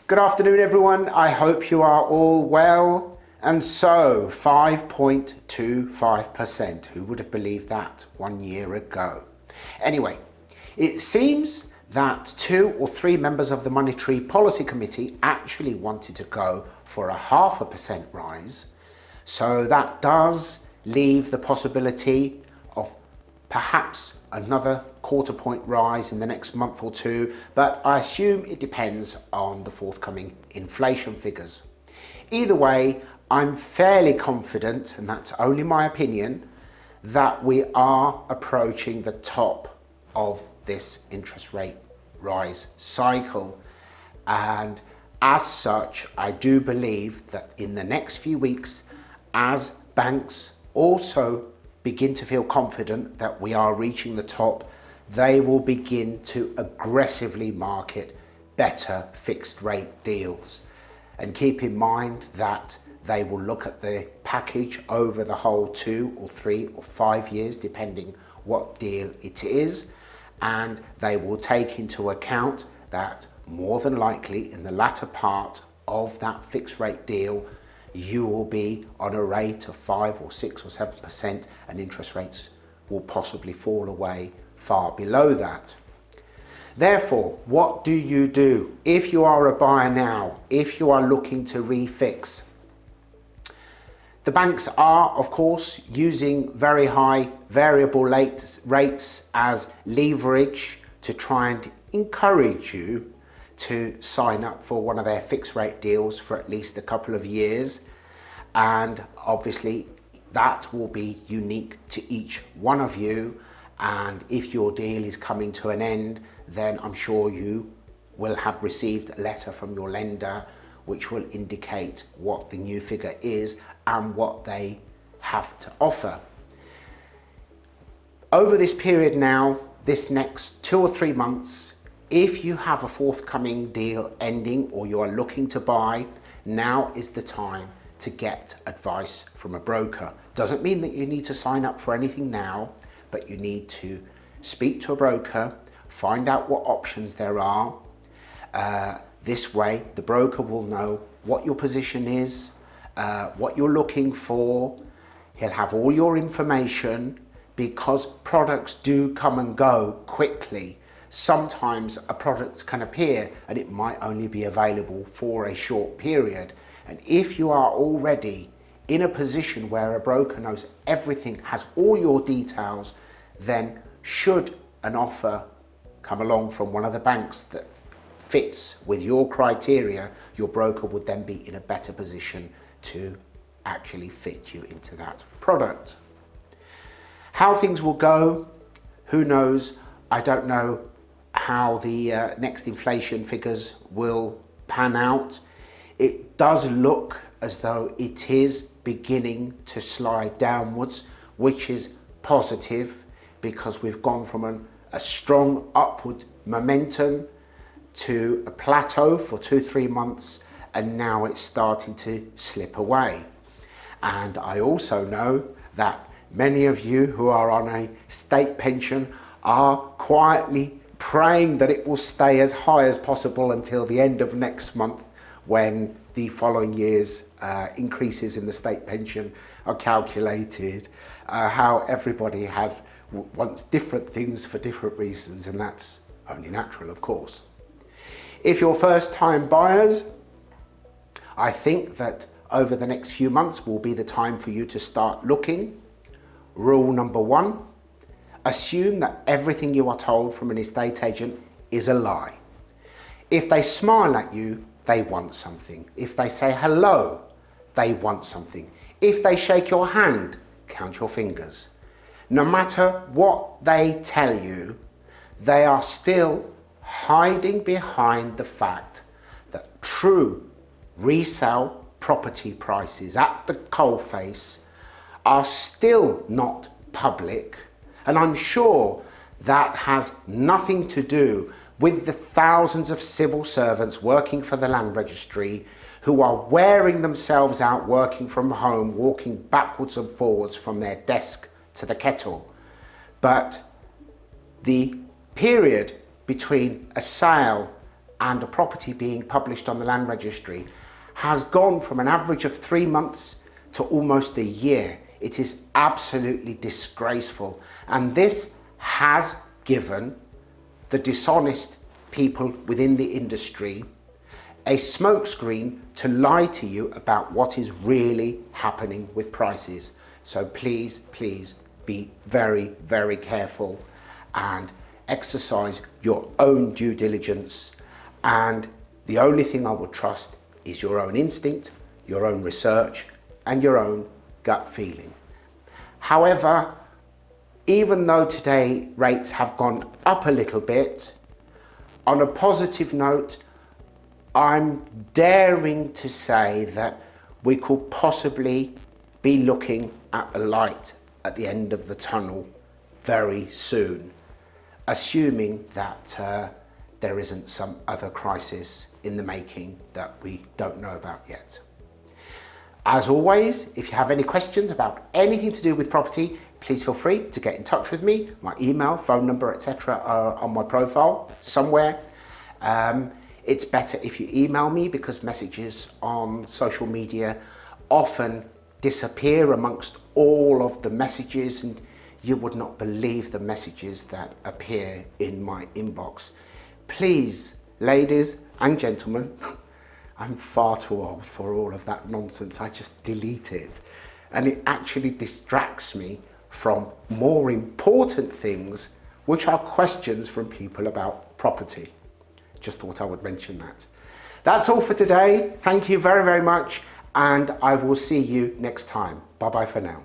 Good afternoon, everyone. I hope you are all well. And so, 5.25%. Who would have believed that 1 year ago? Anyway, it seems that 2 or 3 members of the Monetary Policy Committee actually wanted to go for a 0.5% rise. So that does leave the possibility of perhaps another 0.25 point rise in the next month or two, but I assume it depends on the forthcoming inflation figures. Either way, I'm fairly confident, and that's only my opinion, that we are approaching the top of this interest rate rise cycle. And as such, I do believe that in the next few weeks, as banks also begin to feel confident that we are reaching the top, they will begin to aggressively market better fixed rate deals. And keep in mind that they will look at the package over the whole 2 or 3 or 5 years, depending what deal it is. And they will take into account that more than likely in the latter part of that fixed rate deal, you will be on a rate of 5 or 6 or 7%, and interest rates will possibly fall away far below that. Therefore, what do you do if you are a buyer now, if you are looking to refix? The banks are, of course, using very high variable rates as leverage to try and encourage you to sign up for one of their fixed rate deals for at least a couple of years. And obviously that will be unique to each one of you. And if your deal is coming to an end, then I'm sure you will have received a letter from your lender which will indicate what the new figure is and what they have to offer. Over this period now, this next 2 or 3 months, if you have a forthcoming deal ending or you are looking to buy, now is the time to get advice from a broker. Doesn't mean that you need to sign up for anything now, but you need to speak to a broker, find out what options there are. This way, the broker will know what your position is, what you're looking for. He'll have all your information, because products do come and go quickly. Sometimes a product can appear and it might only be available for a short period. And if you are already in a position where a broker knows everything, has all your details, then should an offer come along from one of the banks that fits with your criteria, your broker would then be in a better position to actually fit you into that product. How things will go, who knows? I don't know how the next inflation figures will pan out. It does look as though it is beginning to slide downwards, which is positive because we've gone from a strong upward momentum to a plateau for 2-3 months, and now it's starting to slip away. And I also know that many of you who are on a state pension are quietly praying that it will stay as high as possible until the end of next month, when the following year's increases in the state pension are calculated. How everybody wants different things for different reasons, and that's only natural, of course. If you're first-time buyers, I think that over the next few months will be the time for you to start looking. Rule number 1, assume that everything you are told from an estate agent is a lie. If they smile at you, they want something. If they say hello, they want something. If they shake your hand, count your fingers. No matter what they tell you, they are still hiding behind the fact that true resale property prices at the coalface are still not public, and I'm sure that has nothing to do with the thousands of civil servants working for the land registry who are wearing themselves out working from home, walking backwards and forwards from their desk to the kettle. But the period between a sale and a property being published on the land registry has gone from an average of 3 months to almost a year. It is absolutely disgraceful, and this has given the dishonest people within the industry a smokescreen to lie to you about what is really happening with prices. So please, please be very, very careful and exercise your own due diligence. And the only thing I would trust is your own instinct, your own research, and your own gut feeling. However, even though today rates have gone up a little bit, on a positive note, I'm daring to say that we could possibly be looking at the light at the end of the tunnel very soon, assuming that there isn't some other crisis in the making that we don't know about yet. As always, if you have any questions about anything to do with property, please feel free to get in touch with me. My email, phone number, etc. are on my profile somewhere. It's better if you email me because messages on social media often disappear amongst all of the messages, and you would not believe the messages that appear in my inbox. Please, ladies and gentlemen, I'm far too old for all of that nonsense. I just delete it, and it actually distracts me from more important things, which are questions from people about property. Just thought I would mention that. That's all for today. Thank you very, very much, and I will see you next time. Bye-bye for now.